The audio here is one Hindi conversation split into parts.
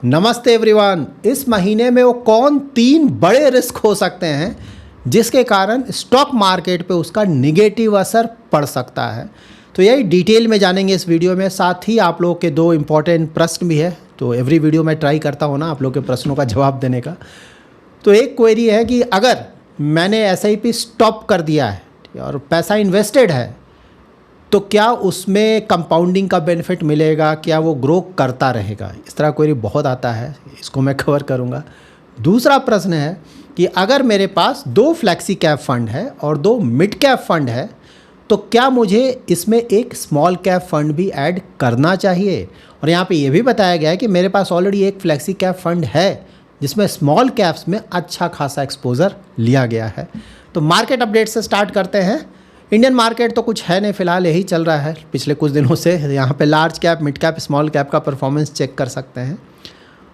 नमस्ते एवरीवन। इस महीने में वो कौन 3 बड़े रिस्क हो सकते हैं जिसके कारण स्टॉक मार्केट पे उसका निगेटिव असर पड़ सकता है, तो यही डिटेल में जानेंगे इस वीडियो में। साथ ही आप लोगों के 2 इम्पॉर्टेंट प्रश्न भी है, तो एवरी वीडियो में ट्राई करता हूँ ना आप लोगों के प्रश्नों का जवाब देने का। तो एक क्वेरी है कि अगर मैंने SIP स्टॉप कर दिया है और पैसा इन्वेस्टेड है तो क्या उसमें कंपाउंडिंग का बेनिफिट मिलेगा, क्या वो ग्रो करता रहेगा? इस तरह क्वेरी बहुत आता है, इसको मैं कवर करूँगा। दूसरा प्रश्न है कि अगर मेरे पास 2 फ्लैक्सी कैप फंड है और 2 मिड कैप फंड है तो क्या मुझे इसमें एक स्मॉल कैप फंड भी ऐड करना चाहिए? और यहाँ पे ये भी बताया गया है कि मेरे पास ऑलरेडी एक फ्लैक्सी कैप फंड है जिसमें स्मॉल कैप्स में अच्छा खासा एक्सपोजर लिया गया है। तो मार्केट अपडेट से स्टार्ट करते हैं। इंडियन मार्केट तो कुछ है नहीं, फिलहाल यही चल रहा है पिछले कुछ दिनों से। यहाँ पे large cap, mid cap, small cap का परफॉर्मेंस चेक कर सकते हैं।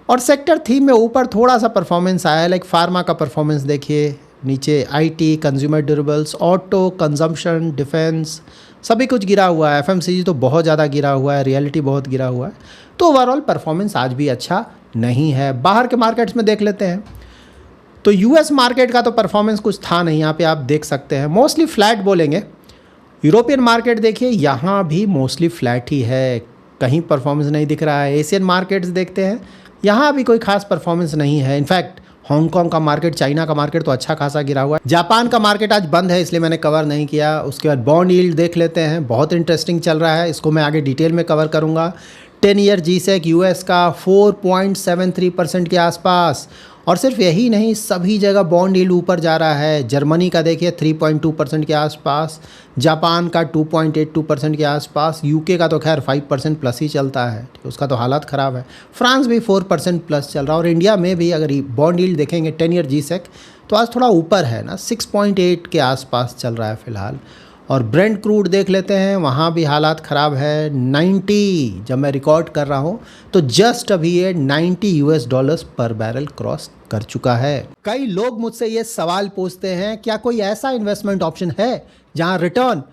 और सेक्टर थीम में ऊपर थोड़ा सा परफॉर्मेंस आया है, लाइक फार्मा का परफॉर्मेंस देखिए, नीचे IT, consumer durables, auto, consumption, defence सभी कुछ गिरा हुआ है। FMCG तो बहुत ज़्यादा गिरा हुआ है, रियलिटी बहुत गिरा हुआ है। तो ओवरऑल परफॉर्मेंस आज भी अच्छा नहीं है। बाहर के मार्केट्स में देख लेते हैं तो US मार्केट का तो परफॉर्मेंस कुछ था नहीं, यहाँ पे आप देख सकते हैं, मोस्टली फ्लैट बोलेंगे। यूरोपियन मार्केट देखिए, यहाँ भी मोस्टली फ्लैट ही है, कहीं परफॉर्मेंस नहीं दिख रहा है। एशियन मार्केट्स देखते हैं, यहाँ भी कोई खास परफॉर्मेंस नहीं है। इनफैक्ट हांगकांग का मार्केट, चाइना का मार्केट तो अच्छा खासा गिरा हुआ है। जापान का मार्केट आज बंद है, इसलिए मैंने कवर नहीं किया। उसके बाद बॉन्ड यील्ड देख लेते हैं, बहुत इंटरेस्टिंग चल रहा है, इसको मैं आगे डिटेल में कवर करूँगा। 10 ईयर G-Sec US का 4.73% के आसपास। और सिर्फ यही नहीं, सभी जगह बॉन्ड यील्ड ऊपर जा रहा है। जर्मनी का देखिए 3.2% के आसपास, जापान का 2.82% के आसपास, UK का तो खैर 5% प्लस ही चलता है, उसका तो हालत ख़राब है। फ्रांस भी 4% प्लस चल रहा है। और इंडिया में भी अगर बॉन्ड यील्ड देखेंगे 10 ईयर G-Sec तो आज थोड़ा ऊपर है ना, 6.8 के आसपास चल रहा है फ़िलहाल। और ब्रेंट क्रूड देख लेते हैं, वहाँ भी हालात ख़राब है। 90 जब मैं रिकॉर्ड कर रहा हूँ तो जस्ट अभी ये $90 पर बैरल क्रॉस कर चुका है। कई लोग मुझसे ये सवाल पूछते हैं, क्या कोई ऐसा इन्वेस्टमेंट ऑप्शन है जहाँ रिटर्न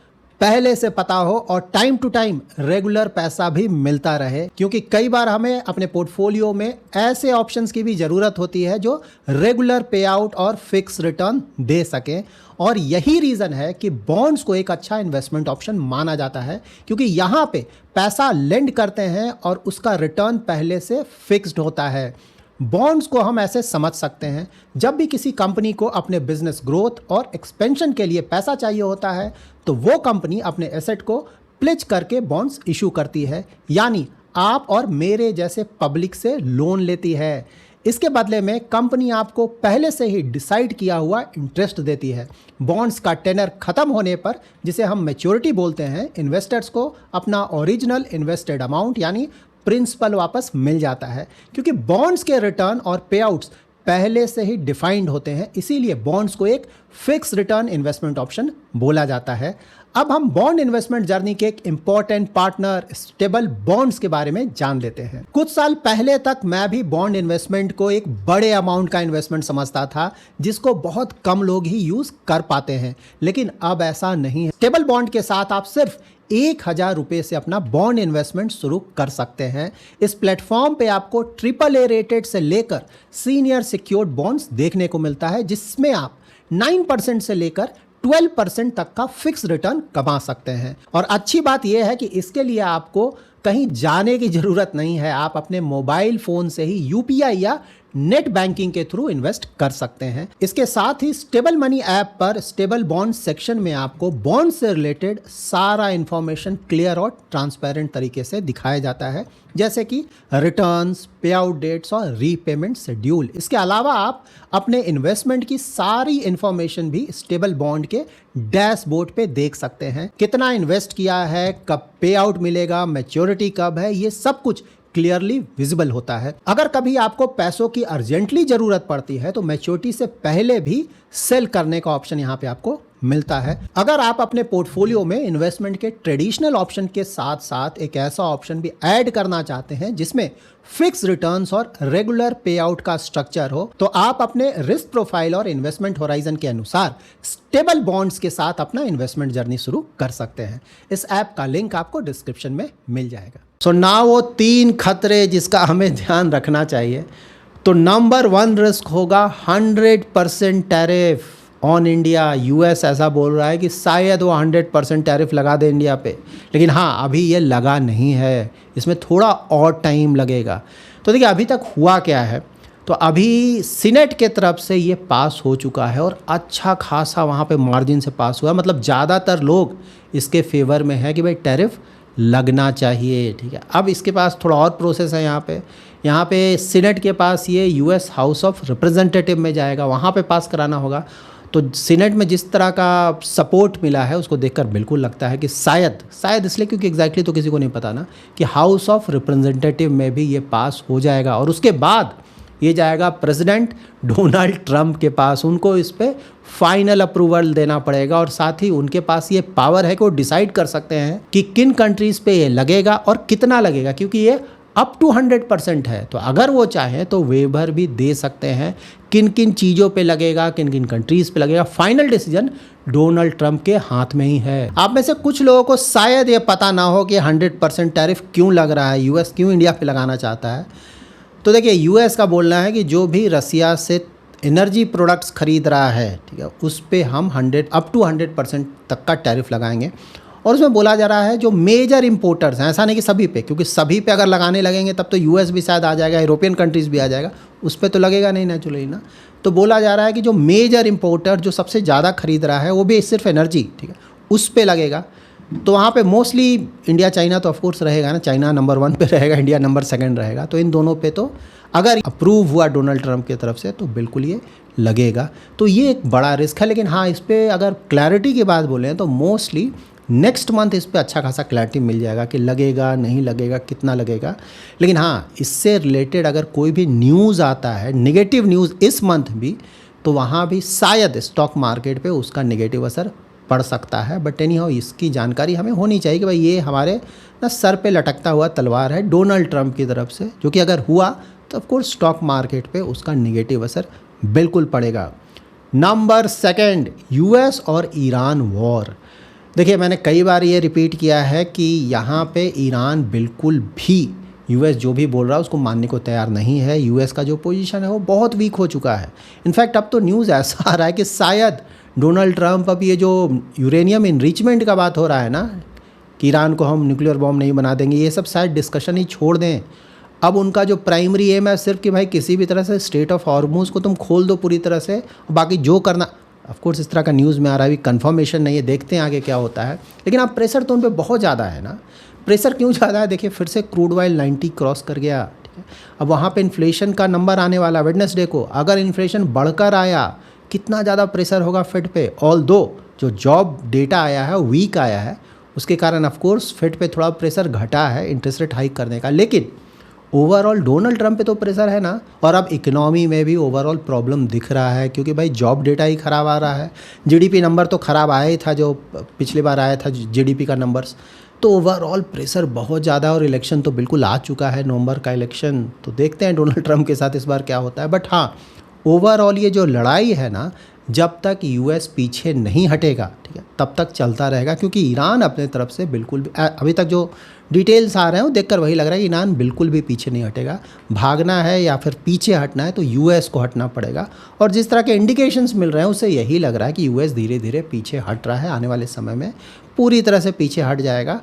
पहले से पता हो और टाइम टू टाइम रेगुलर पैसा भी मिलता रहे? क्योंकि कई बार हमें अपने पोर्टफोलियो में ऐसे ऑप्शंस की भी ज़रूरत होती है जो रेगुलर पे आउट और फिक्स रिटर्न दे सकें। और यही रीज़न है कि बॉन्ड्स को एक अच्छा इन्वेस्टमेंट ऑप्शन माना जाता है, क्योंकि यहाँ पे पैसा लेंड करते हैं और उसका रिटर्न पहले से फिक्स्ड होता है। बॉन्ड्स को हम ऐसे समझ सकते हैं, जब भी किसी कंपनी को अपने बिजनेस ग्रोथ और एक्सपेंशन के लिए पैसा चाहिए होता है तो वो कंपनी अपने एसेट को प्लेज करके बॉन्ड्स इशू करती है, यानी आप और मेरे जैसे पब्लिक से लोन लेती है। इसके बदले में कंपनी आपको पहले से ही डिसाइड किया हुआ इंटरेस्ट देती है। बॉन्ड्स का टेनर खत्म होने पर, जिसे हम मैच्योरिटी बोलते हैं, इन्वेस्टर्स को अपना ओरिजिनल इन्वेस्टेड अमाउंट यानी प्रिंसिपल वापस मिल जाता है। क्योंकि बॉन्ड्स के रिटर्न और पे आउट्स पहले से ही डिफाइंड होते हैं, इसीलिए बॉन्ड्स को एक फिक्स रिटर्न इन्वेस्टमेंट ऑप्शन बोला जाता है। अब हम बॉन्ड इन्वेस्टमेंट जर्नी के एक इंपॉर्टेंट पार्टनर स्टेबल बॉन्ड्स के बारे में जान लेते हैं। कुछ साल पहले तक मैं भी बॉन्ड इन्वेस्टमेंट को एक बड़े अमाउंट का इन्वेस्टमेंट समझता था, जिसको बहुत कम लोग ही यूज कर पाते हैं, लेकिन अब ऐसा नहीं है। स्टेबल बॉन्ड के साथ आप सिर्फ 1000 रुपये से अपना बॉन्ड इन्वेस्टमेंट शुरू कर सकते हैं। इस प्लेटफॉर्म पे आपको AAA रेटेड से लेकर सीनियर सिक्योर्ड बॉन्ड्स देखने को मिलता है, जिसमें आप 9% से लेकर 12% तक का फिक्स रिटर्न कमा सकते हैं। और अच्छी बात यह है कि इसके लिए आपको कहीं जाने की जरूरत नहीं है, आप अपने मोबाइल फोन से ही UPI या नेट बैंकिंग के थ्रू इन्वेस्ट कर सकते हैं। इसके साथ ही स्टेबल मनी ऐप पर स्टेबल बॉन्ड सेक्शन में आपको बॉन्ड से रिलेटेड सारा इंफॉर्मेशन क्लियर और ट्रांसपेरेंट तरीके से दिखाया जाता है, जैसे कि रिटर्न्स, पे आउट डेट्स और रीपेमेंट शेड्यूल। इसके अलावा आप अपने इन्वेस्टमेंट की सारी इंफॉर्मेशन भी स्टेबल बॉन्ड के डैशबोर्ड पे देख सकते हैं। कितना इन्वेस्ट किया है, कब पे आउट मिलेगा, मैच्योरिटी कब है, ये सब कुछ क्लियरली विजिबल होता है। अगर कभी आपको पैसों की अर्जेंटली जरूरत पड़ती है तो मैच्योरिटी से पहले भी सेल करने का ऑप्शन यहाँ पे आपको मिलता है। अगर आप अपने पोर्टफोलियो में इन्वेस्टमेंट के ट्रेडिशनल ऑप्शन के साथ साथ एक ऐसा ऑप्शन भी ऐड करना चाहते हैं जिसमें फिक्स रिटर्न्स और रेगुलर पे आउट का स्ट्रक्चर हो, तो आप अपने रिस्क प्रोफाइल और इन्वेस्टमेंट होराइजन के अनुसार स्टेबल बॉन्ड्स के साथ अपना इन्वेस्टमेंट जर्नी शुरू कर सकते हैं। इस ऐप का लिंक आपको डिस्क्रिप्शन में मिल जाएगा। सो ना वो 3 खतरे जिसका हमें ध्यान रखना चाहिए। तो नंबर 1 रिस्क होगा 100% टैरिफ ऑन इंडिया। यूएस ऐसा बोल रहा है कि शायद वो 100% टैरिफ लगा दे इंडिया पे, लेकिन हाँ अभी ये लगा नहीं है, इसमें थोड़ा और टाइम लगेगा। तो देखिए अभी तक हुआ क्या है, तो अभी सीनेट के तरफ से ये पास हो चुका है और अच्छा खासा वहाँ पे मार्जिन से पास हुआ, मतलब ज़्यादातर लोग इसके फेवर में है कि भाई टैरिफ लगना चाहिए। ठीक है, अब इसके पास थोड़ा और प्रोसेस है। यहाँ पे सीनेट के पास ये यूएस हाउस ऑफ रिप्रेजेंटेटिव में जाएगा, वहाँ पे पास कराना होगा। तो सीनेट में जिस तरह का सपोर्ट मिला है उसको देखकर बिल्कुल लगता है कि शायद इसलिए क्योंकि एग्जैक्टली तो किसी को नहीं पता ना, कि हाउस ऑफ रिप्रेजेंटेटिव में भी ये पास हो जाएगा और उसके बाद ये जाएगा प्रेसिडेंट डोनाल्ड ट्रंप के पास। उनको इस पर फाइनल अप्रूवल देना पड़ेगा और साथ ही उनके पास ये पावर है कि वो डिसाइड कर सकते हैं कि किन कंट्रीज़ पे ये लगेगा और कितना लगेगा, क्योंकि ये अप टू 100% है। तो अगर वो चाहें तो वेबर भी दे सकते हैं किन किन चीज़ों पे लगेगा, किन किन कंट्रीज़ पे लगेगा। फाइनल डिसीजन डोनाल्ड ट्रंप के हाथ में ही है। आप में से कुछ लोगों को शायद ये पता ना हो कि 100% टैरिफ क्यों लग रहा है, यूएस क्यों इंडिया पे लगाना चाहता है। तो देखिए यूएस का बोलना है कि जो भी रसिया से एनर्जी प्रोडक्ट्स खरीद रहा है, ठीक है, उस पे हम अप टू 100% तक का टैरिफ लगाएंगे। और उसमें बोला जा रहा है जो मेजर इंपोर्टर्स हैं, ऐसा नहीं कि सभी पे, क्योंकि सभी पे अगर लगाने लगेंगे तब तो यूएस भी शायद आ जाएगा, यूरोपियन कंट्रीज़ भी आ जाएगा, उस पर तो लगेगा नहीं नेचुरली ना। तो बोला जा रहा है कि जो मेजर इंपोर्टर जो सबसे ज़्यादा खरीद रहा है वो भी सिर्फ एनर्जी, ठीक है, उस पर लगेगा। तो वहाँ पे मोस्टली इंडिया चाइना तो ऑफकोर्स रहेगा ना, चाइना नंबर 1 पे रहेगा, इंडिया नंबर 2 रहेगा। तो इन दोनों पे तो अगर अप्रूव हुआ डोनाल्ड ट्रंप की तरफ से तो बिल्कुल ये लगेगा। तो ये एक बड़ा रिस्क है, लेकिन हाँ इस पर अगर क्लैरिटी की बात बोलें तो मोस्टली नेक्स्ट मंथ इस पर अच्छा खासा क्लैरिटी मिल जाएगा कि लगेगा नहीं लगेगा, कितना लगेगा। लेकिन हाँ इससे रिलेटेड अगर कोई भी न्यूज़ आता है, नेगेटिव न्यूज़ इस मंथ भी, तो वहाँ भी शायद स्टॉक मार्केट पे उसका नेगेटिव असर पड़ सकता है। बट एनी हाउ इसकी जानकारी हमें होनी चाहिए कि भाई ये हमारे ना सर पे लटकता हुआ तलवार है डोनाल्ड ट्रंप की तरफ से, जो कि अगर हुआ तो ऑफकोर्स स्टॉक मार्केट पे उसका नेगेटिव असर बिल्कुल पड़ेगा। नंबर 2 यूएस और ईरान वॉर। देखिए मैंने कई बार ये रिपीट किया है कि यहाँ पे ईरान बिल्कुल भी यूएस जो भी बोल रहा है उसको मानने को तैयार नहीं है। यूएस का जो पोजीशन है वो बहुत वीक हो चुका है। इनफैक्ट अब तो न्यूज़ ऐसा आ रहा है कि शायद डोनाल्ड ट्रंप अब ये जो यूरेनियम इनरिचमेंट का बात हो रहा है ना, कि ईरान को हम न्यूक्लियर बॉम्ब नहीं बना देंगे, ये सब शायद डिस्कशन ही छोड़ दें। अब उनका जो प्राइमरी एम है सिर्फ कि भाई किसी भी तरह से स्ट्रेट ऑफ हॉर्मुज़ को तुम खोल दो पूरी तरह से, बाकी जो करना। ऑफ कोर्स इस तरह का न्यूज़ में आ रहा है, अभी कंफर्मेशन नहीं है, देखते हैं आगे क्या होता है। लेकिन अब प्रेशर तो उन पर बहुत ज़्यादा है ना। प्रेशर क्यों ज़्यादा है, देखिए फिर से क्रूड ऑयल 90 क्रॉस कर गया, ठीक है। अब वहाँ पे इन्फ्लेशन का नंबर आने वाला वेडनेसडे को, अगर इन्फ्लेशन बढ़कर आया कितना ज़्यादा प्रेशर होगा फेड पे। ऑल दो जो जॉब डेटा आया है वीक आया है, उसके कारण ऑफ कोर्स फेड पे थोड़ा प्रेशर घटा है इंटरेस्ट रेट हाइक करने का, लेकिन ओवरऑल डोनाल्ड ट्रंप पे तो प्रेशर है ना। और अब इकोनॉमी में भी ओवरऑल प्रॉब्लम दिख रहा है, क्योंकि भाई जॉब डेटा ही ख़राब आ रहा है, जीडीपी नंबर तो ख़राब आया ही था जो पिछली बार आया था जीडीपी का नंबर्स। तो ओवरऑल प्रेशर बहुत ज़्यादा, और इलेक्शन तो बिल्कुल आ चुका है, नवंबर का इलेक्शन। तो देखते हैं डोनाल्ड ट्रंप के साथ इस बार क्या होता है। बट हाँ ओवरऑल ये जो लड़ाई है ना, जब तक यूएस पीछे नहीं हटेगा, ठीक है, तब तक चलता रहेगा। क्योंकि ईरान अपने तरफ से बिल्कुल भी, अभी तक जो डिटेल्स आ रहे हैं वो देखकर वही लग रहा है कि ईरान बिल्कुल भी पीछे नहीं हटेगा। भागना है या फिर पीछे हटना है तो यूएस को हटना पड़ेगा। और जिस तरह के इंडिकेशंस मिल रहे हैं उससे यही लग रहा है कि यूएस धीरे धीरे पीछे हट रहा है, आने वाले समय में पूरी तरह से पीछे हट जाएगा।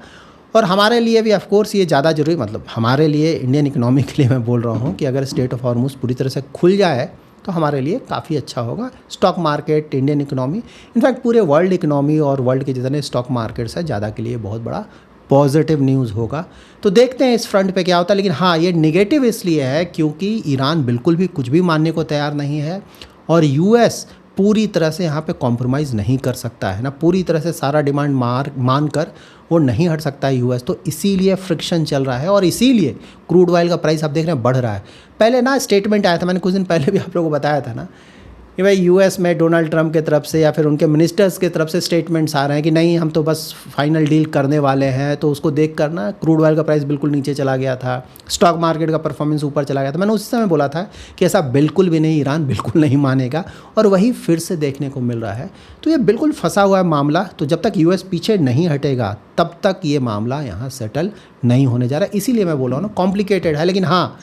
और हमारे लिए भी ऑफकोर्स ये ज़्यादा जरूरी, मतलब हमारे लिए इंडियन इकोनॉमी के लिए मैं बोल रहा हूँ कि अगर स्टेट ऑफ हॉर्मुज़ पूरी तरह से खुल जाए तो हमारे लिए काफ़ी अच्छा होगा। Stock market, Indian economy, in fact पूरे वर्ल्ड इकोनॉमी और वर्ल्ड के जितने स्टॉक मार्केट्स हैं ज़्यादा के लिए बहुत बड़ा पॉजिटिव न्यूज़ होगा। तो देखते हैं इस फ्रंट पे क्या होता है। लेकिन हाँ ये नेगेटिव इसलिए है क्योंकि ईरान बिल्कुल भी कुछ भी मानने को तैयार नहीं है और यूएस पूरी तरह से यहाँ पे कॉम्प्रोमाइज़ नहीं कर सकता है ना, पूरी तरह से सारा डिमांड मान कर वो नहीं हट सकता है यूएस। तो इसीलिए फ्रिक्शन चल रहा है और इसीलिए क्रूड ऑयल का प्राइस आप देख रहे हैं बढ़ रहा है। पहले ना स्टेटमेंट आया था, मैंने कुछ दिन पहले भी आप लोगों को बताया था ना कि भाई यूएस में डोनाल्ड ट्रंप की तरफ से या फिर उनके मिनिस्टर्स की तरफ से स्टेटमेंट्स आ रहे हैं कि नहीं हम तो बस फाइनल डील करने वाले हैं, तो उसको देख कर ना क्रूड ऑयल का प्राइस बिल्कुल नीचे चला गया था, स्टॉक मार्केट का परफॉर्मेंस ऊपर चला गया था। मैंने उस समय बोला था कि ऐसा बिल्कुल भी नहीं, ईरान बिल्कुल नहीं मानेगा, और वही फिर से देखने को मिल रहा है। तो ये बिल्कुल फंसा हुआ है मामला। तो जब तक यूएस पीछे नहीं हटेगा तब तक ये मामला यहाँ सेटल नहीं होने जा रहा है। इसीलिए मैं बोल रहा हूँ ना, कॉम्प्लिकेटेड है। लेकिन हाँ,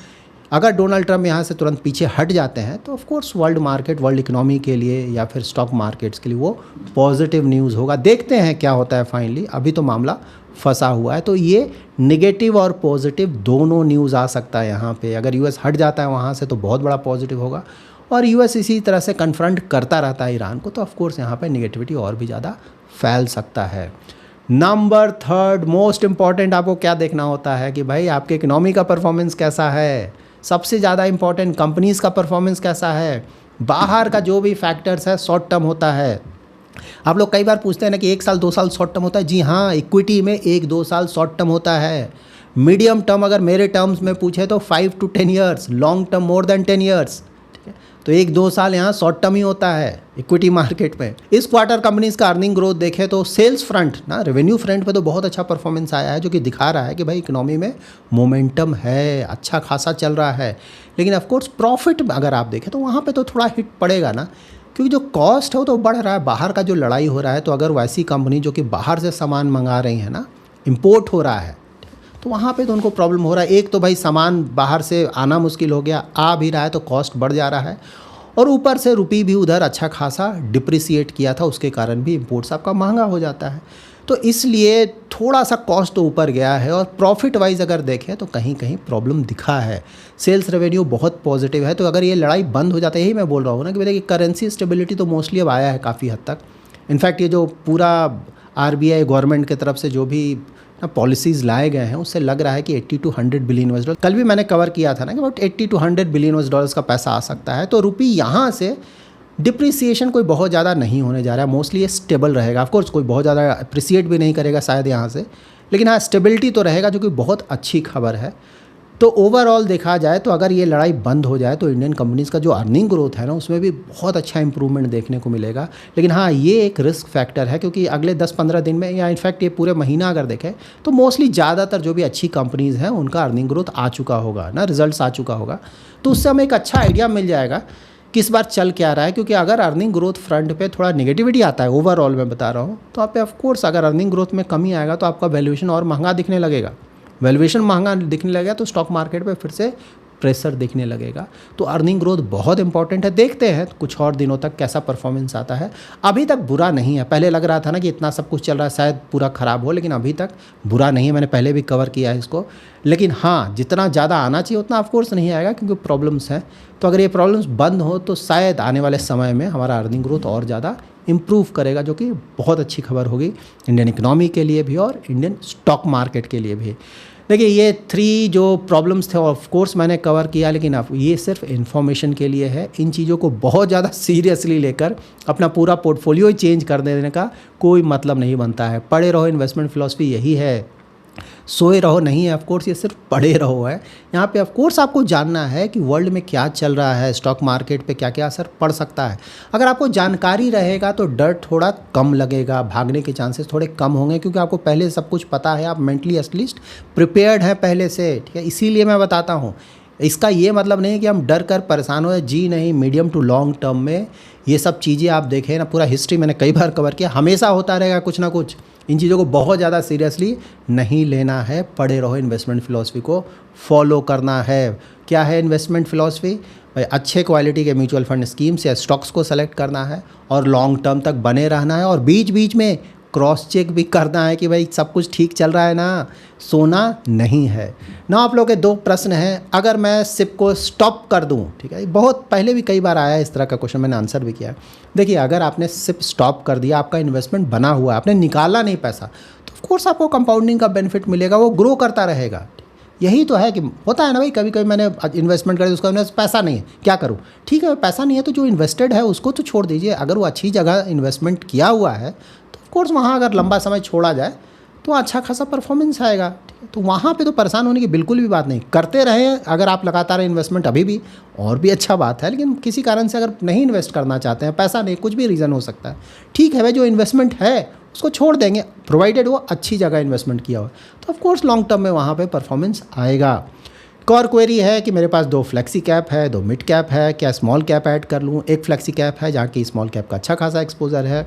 अगर डोनाल्ड ट्रंप यहाँ से तुरंत पीछे हट जाते हैं तो of course world market, world economy के लिए या फिर स्टॉक मार्केट्स के लिए वो पॉजिटिव न्यूज़ होगा। देखते हैं क्या होता है फाइनली। अभी तो मामला फंसा हुआ है, तो ये नेगेटिव और पॉजिटिव दोनों न्यूज़ आ सकता है यहाँ पे। अगर यूएस हट जाता है वहाँ से तो बहुत बड़ा पॉजिटिव होगा, और यूएस इसी तरह से कन्फ्रंट करता रहता है ईरान को, तो ऑफ कोर्स यहाँ पे नेगेटिविटी और भी ज़्यादा फैल सकता है। नंबर 3 मोस्ट इम्पॉर्टेंट आपको क्या देखना होता है कि भाई आपके इकोनॉमी का परफॉर्मेंस कैसा है। सबसे ज़्यादा इंपॉर्टेंट कंपनीज़ का परफॉर्मेंस कैसा है। बाहर का जो भी फैक्टर्स है शॉर्ट टर्म होता है। आप लोग कई बार पूछते हैं ना कि 1 साल 2 साल शॉर्ट टर्म होता है। जी हाँ, इक्विटी में 1-2 साल शॉर्ट टर्म होता है। मीडियम टर्म अगर मेरे टर्म्स में पूछे तो 5 to 10 years, long term more than 10 years. तो 1-2 साल यहाँ शॉर्ट टर्म ही होता है इक्विटी मार्केट में। इस क्वार्टर कंपनीज का अर्निंग ग्रोथ देखें तो सेल्स फ्रंट ना, रेवेन्यू फ्रंट पे तो बहुत अच्छा परफॉर्मेंस आया है, जो कि दिखा रहा है कि भाई इकोनॉमी में मोमेंटम है, अच्छा खासा चल रहा है। लेकिन ऑफ कोर्स प्रॉफिट अगर आप देखें तो वहाँ पे तो थोड़ा हिट पड़ेगा ना, क्योंकि जो कॉस्ट है वो तो बढ़ रहा है, बाहर का जो लड़ाई हो रहा है। तो अगर वैसी कंपनी जो कि बाहर से सामान मंगा रही है ना, इम्पोर्ट हो रहा है, तो वहाँ पे तो उनको प्रॉब्लम हो रहा है। एक तो भाई सामान बाहर से आना मुश्किल हो गया, आ भी रहा है तो कॉस्ट बढ़ जा रहा है, और ऊपर से रुपी भी उधर अच्छा खासा डिप्रिसिएट किया था, उसके कारण भी इम्पोर्ट्स आपका महंगा हो जाता है। तो इसलिए थोड़ा सा कॉस्ट तो ऊपर गया है, और प्रॉफिट वाइज अगर देखें तो कहीं कहीं प्रॉब्लम दिखा है। सेल्स रेवेन्यू बहुत पॉजिटिव है। तो अगर ये लड़ाई बंद हो जाता है, यही मैं बोल रहा हूँ ना कि देखिए करेंसी स्टेबिलिटी तो मोस्टली अब आया है काफ़ी हद तक। इनफैक्ट ये जो पूरा आरबीआई गवर्नमेंट की तरफ से जो भी पॉलिसीज़ लाए गए हैं, उससे लग रहा है कि 80 to 100 बिलियन US डॉलर, कल भी मैंने कवर किया था ना कि about 80 to 100 billion US dollars का पैसा आ सकता है। तो रुपी यहाँ से डिप्रिसिएशन कोई बहुत ज़्यादा नहीं होने जा रहा है, मोस्टली ये स्टेबल रहेगा। ऑफ कोर्स कोई बहुत ज़्यादा अप्रिसिएट भी नहीं करेगा शायद यहाँ से, लेकिन हाँ स्टेबिलिटी तो रहेगा, जो कि बहुत अच्छी खबर है। तो ओवरऑल देखा जाए तो अगर ये लड़ाई बंद हो जाए तो इंडियन कंपनीज़ का जो अर्निंग ग्रोथ है ना, उसमें भी बहुत अच्छा इंप्रूवमेंट देखने को मिलेगा। लेकिन हाँ, ये एक रिस्क फैक्टर है, क्योंकि अगले 10-15 दिन में या इनफैक्ट ये पूरे महीना अगर देखें तो मोस्टली ज़्यादातर जो भी अच्छी कंपनीज़ हैं उनका अर्निंग ग्रोथ आ चुका होगा ना, रिजल्ट्स आ चुका होगा। तो उससे हमें एक अच्छा आइडिया मिल जाएगा कि इस बार चल क्या रहा है। क्योंकि अगर अर्निंग ग्रोथ फ्रंट पे थोड़ा नेगेटिविटी आता है, ओवरऑल मैं बता रहा हूँ, तो आप पे ऑफकोर्स अगर अर्निंग ग्रोथ में कमी आएगा तो आपका वैल्यूएशन और महंगा दिखने लगेगा। वैल्यूएशन महंगा दिखने लगेगा तो स्टॉक मार्केट पे फिर से प्रेशर दिखने लगेगा। तो अर्निंग ग्रोथ बहुत इंपॉर्टेंट है। देखते हैं कुछ और दिनों तक कैसा परफॉर्मेंस आता है। अभी तक बुरा नहीं है। पहले लग रहा था ना कि इतना सब कुछ चल रहा है शायद पूरा ख़राब हो, लेकिन अभी तक बुरा नहीं है। मैंने पहले भी कवर किया है इसको। लेकिन हाँ, जितना ज़्यादा आना चाहिए उतना ऑफकोर्स नहीं आएगा, क्योंकि प्रॉब्लम्स हैं। तो अगर ये प्रॉब्लम्स बंद हो तो शायद आने वाले समय में हमारा अर्निंग ग्रोथ और ज़्यादा इम्प्रूव करेगा, जो कि बहुत अच्छी खबर होगी इंडियन इकोनॉमी के लिए भी और इंडियन स्टॉक मार्केट के लिए भी। देखिए, ये 3 जो प्रॉब्लम्स थे ऑफ कोर्स मैंने कवर किया, लेकिन अब ये सिर्फ इन्फॉर्मेशन के लिए है। इन चीज़ों को बहुत ज़्यादा सीरियसली लेकर अपना पूरा पोर्टफोलियो ही चेंज कर देने का कोई मतलब नहीं बनता है। पढ़े रहो, इन्वेस्टमेंट फिलॉसफी यही है। सोए रहो नहीं है, ऑफकोर्स ये सिर्फ पढ़े रहो है। यहाँ पे ऑफकोर्स आपको जानना है कि वर्ल्ड में क्या चल रहा है, स्टॉक मार्केट पे क्या क्या असर पड़ सकता है। अगर आपको जानकारी रहेगा तो डर थोड़ा कम लगेगा, भागने के चांसेस थोड़े कम होंगे, क्योंकि आपको पहले सब कुछ पता है, आप मेंटली एटलीस्ट प्रिपेयर्ड है पहले से, ठीक है। इसीलिए मैं बताता हूँ। इसका ये मतलब नहीं है कि हम डर कर परेशान हो, जी नहीं। मीडियम टू लॉन्ग टर्म में ये सब चीज़ें आप देखें ना, पूरा हिस्ट्री मैंने कई बार कवर किया, हमेशा होता रहेगा कुछ ना कुछ। इन चीज़ों को बहुत ज़्यादा सीरियसली नहीं लेना है। पढ़े रहो, इन्वेस्टमेंट फ़िलॉसफी को फॉलो करना है। क्या है इन्वेस्टमेंट फ़िलॉसफी? भाई अच्छे क्वालिटी के म्यूचुअल फंड स्कीम्स या स्टॉक्स को सेलेक्ट करना है और लॉन्ग टर्म तक बने रहना है, और बीच बीच में क्रॉस चेक भी करना है कि भाई सब कुछ ठीक चल रहा है ना, सोना नहीं है ना। आप लोगों के 2 प्रश्न हैं। अगर मैं सिप को स्टॉप कर दूं, ठीक है, बहुत पहले भी कई बार आया है इस तरह का क्वेश्चन, मैंने आंसर भी किया है। देखिए, अगर आपने सिप स्टॉप कर दिया, आपका इन्वेस्टमेंट बना हुआ है, आपने निकाला नहीं पैसा, तो ऑफकोर्स आपको कंपाउंडिंग का बेनिफिट मिलेगा, वो ग्रो करता रहेगा। यही तो है कि होता है ना भाई, कभी कभी मैंने इन्वेस्टमेंट कर उसका पैसा नहीं है, क्या करूं? ठीक है, पैसा नहीं है तो जो इन्वेस्टेड है उसको तो छोड़ दीजिए। अगर वो अच्छी जगह इन्वेस्टमेंट किया हुआ है तो ऑफकोर्स वहाँ अगर लंबा समय छोड़ा जाए तो अच्छा खासा परफॉर्मेंस आएगा। तो वहाँ पे तो परेशान होने की बिल्कुल भी बात नहीं, करते रहें अगर आप लगातार इन्वेस्टमेंट अभी भी, और भी अच्छा बात है। लेकिन किसी कारण से अगर नहीं इन्वेस्ट करना चाहते हैं, पैसा नहीं, कुछ भी रीज़न हो सकता है, ठीक है भाई, जो इन्वेस्टमेंट है उसको छोड़ देंगे, प्रोवाइडेड वो अच्छी जगह इन्वेस्टमेंट किया हो, तो ऑफ कोर्स लॉन्ग टर्म में वहाँ पे परफॉर्मेंस आएगा। एक और क्वेरी है कि मेरे पास 2 फ्लेक्सी कैप है, 2 मिड कैप है, क्या स्मॉल कैप ऐड कर लूँ? एक फ्लेक्सी कैप है जहाँ की स्मॉल कैप का अच्छा खासा एक्सपोजर है।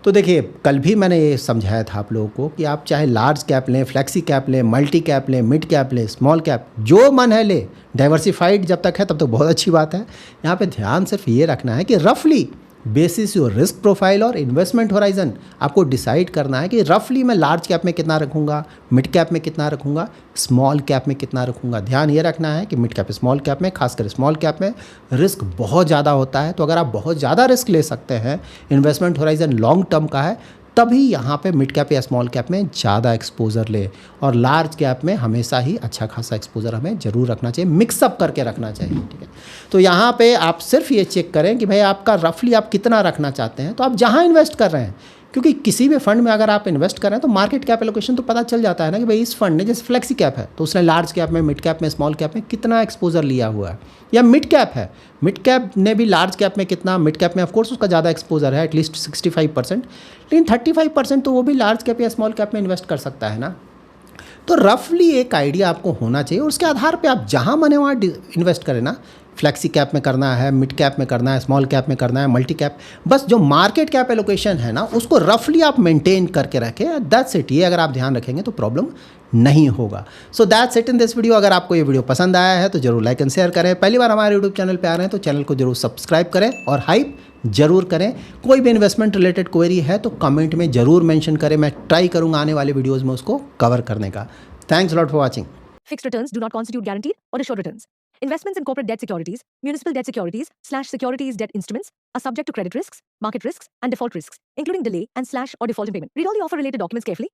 तो देखिए, कल भी मैंने ये समझाया था आप लोगों को कि आप चाहे लार्ज कैप लें, फ्लेक्सी कैप लें, मल्टी कैप लें, मिड कैप लें, स्मॉल कैप, जो मन है ले, डाइवर्सिफाइड जब तक है तब तो बहुत अच्छी बात है। यहाँ पे ध्यान सिर्फ ये रखना है कि रफली बेसिस योर रिस्क प्रोफाइल और इन्वेस्टमेंट होराइजन आपको डिसाइड करना है कि रफली मैं लार्ज कैप में कितना रखूँगा, मिड कैप में कितना रखूँगा, स्मॉल कैप में कितना रखूँगा। ध्यान ये रखना है कि मिड कैप स्मॉल कैप में, खासकर स्मॉल कैप में रिस्क बहुत ज़्यादा होता है। तो अगर आप बहुत ज़्यादा रिस्क ले सकते हैं, इन्वेस्टमेंट होराइजन लॉन्ग टर्म का है, तभी यहाँ पे मिड कैप या स्मॉल कैप में ज़्यादा एक्सपोजर ले, और लार्ज कैप में हमेशा ही अच्छा खासा एक्सपोजर हमें ज़रूर रखना चाहिए, मिक्सअप करके रखना चाहिए, ठीक है। तो यहाँ पे आप सिर्फ ये चेक करें कि भाई आपका रफली आप कितना रखना चाहते हैं, तो आप जहाँ इन्वेस्ट कर रहे हैं, क्योंकि किसी भी फंड में अगर आप इन्वेस्ट कर रहे हैं तो मार्केट कैप एलोकेशन तो पता चल जाता है ना कि भाई इस फंड ने, जैसे फ्लेक्सी कैप है तो उसने लार्ज कैप में, मिड कैप में, स्मॉल कैप में कितना एक्सपोजर लिया हुआ है, या मिड कैप है, मिड कैप ने भी लार्ज कैप में कितना, मिड कैप में ऑफकोर्स उसका ज़्यादा एक्सपोजर है, एटलीस्ट 65%, लेकिन 35% तो वो भी लार्ज कैप या स्मॉल कैप में इन्वेस्ट कर सकता है ना। तो रफली एक आइडिया आपको होना चाहिए, और उसके आधार पे आप जहाँ मने वहाँ इन्वेस्ट करें ना। फ्लेक्सी कैप में करना है, मिड कैप में करना है, स्मॉल कैप में करना है, मल्टी कैप, बस जो मार्केट कैप एलोकेशन है ना उसको रफली आप मेंटेन करके रखें, दैट्स इट। ये अगर आप ध्यान रखेंगे तो प्रॉब्लम नहीं होगा। So that's it in this video. अगर आपको ये वीडियो पसंद आया है तो जरूर लाइक एंड शेयर करें। पहली बार हमारे यूट्यूब चैनल पे आ रहे हैं तो चैनल को जरूर सब्सक्राइब करें और हाइप जरूर करें। कोई भी इन्वेस्टमेंट रिलेटेड क्वेरी है तो कमेंट में जरूर मेंशन करें, मैं ट्राई करूंगा आने वाले वीडियोज़ में उसको कवर करने का। Thanks lot for watching. Fixed returns do not constitute guaranteed or assured returns. Investments in corporate debt securities, municipal debt securities/securities debt instruments are subject to credit risks, market risks, and default risks, including delay and/or default in payment. Read all the offer related documents carefully.